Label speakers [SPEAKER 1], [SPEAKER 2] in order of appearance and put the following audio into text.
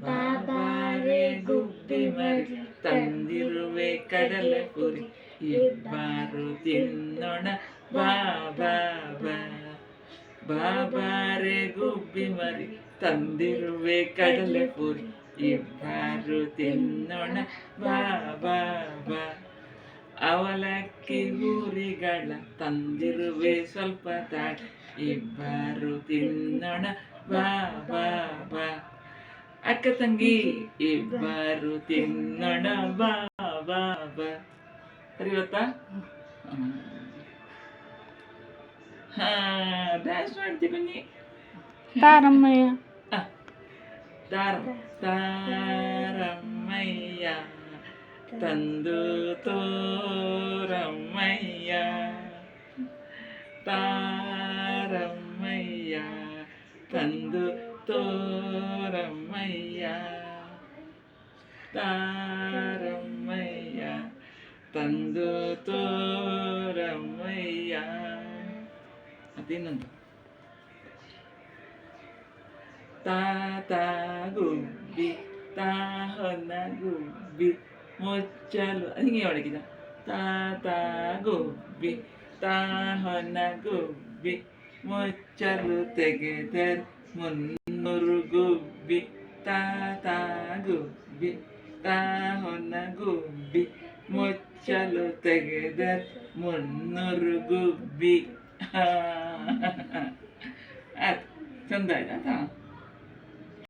[SPEAKER 1] ಬಾಬಾರೆ ಗುಬ್ಬಿ ಮರಿ ತಂದಿರುವೆ ಕಡಲೆ ಪುರಿ ಇಬ್ಬರು ತಿನ್ನೋಣ ಬಾ ಬಾ ಬಾ. ಬಾಬಾರೆ ಗುಬ್ಬಿ ಮರಿ ತಂದಿರುವೆ ಕಡಲೆ ಪುರಿ ಇಬ್ಬರು ತಿನ್ನೋಣ ಬಾ ಬಾ ಬಾ. ಅವಲಕ್ಕಿ ಊರಿಗಳ ತಂದಿರುವೆ ಸ್ವಲ್ಪ ತಾಳ ಇಬ್ಬರು ತಿನ್ನೋಣ ಬಾ ಬಾ ಬಾ. ಅಕ್ಕ ತಂಗಿ ಇಬ್ಬರು ತಿನ್ನೋಣ ಬಾ ಬಾ ಬಾ. ಸರಿ ಗೊತ್ತಾ? ಹಾ, ಡ್ಯಾನ್ಸ್ ಮಾಡ್ತೀವಿ ಬನ್ನಿ.
[SPEAKER 2] ತಾರಮ್ಮಯ್ಯ
[SPEAKER 1] ತಾರಮ್ಮಯ್ಯ ತಂದು ತೋರಮ್ಮಯ್ಯ. ತಾರಮ್ಮಯ್ಯ ತಂದು ತೋರಮ್ಮಯ್ಯ. ತಾರಮ್ಮಯ್ಯ ತಂದು ತೋರಮ್ಮಯ್ಯ. ಮತ್ತಿನ್ನೊಂದು ತಾತ ಗುಬ್ಬಿ ತಾಹೊನ್ನ ಗುಬ್ಬಿ ಮುಚ್ಚಲು ಹಿಂಗೆ ಹೊಡಗಿದ. ತಾತ ಗುಬ್ಬಿ ತಾಹೊನ್ನ ಗುಬ್ಬಿ ಮುಚ್ಚಲು ತೆಗೆದರೆ 300 ಗುಬ್ಬಿ. ತಾತ ಗುಬ್ಬಿ ತಾಹೊನ್ನ ಗುಬ್ಬಿ ಮುಚ್ಚಲು ತೆಗೆದರೆ 300 ಗುಬ್ಬಿ. ಆಯ್ತು, ಚಂದ ಆಯ್ತಾ?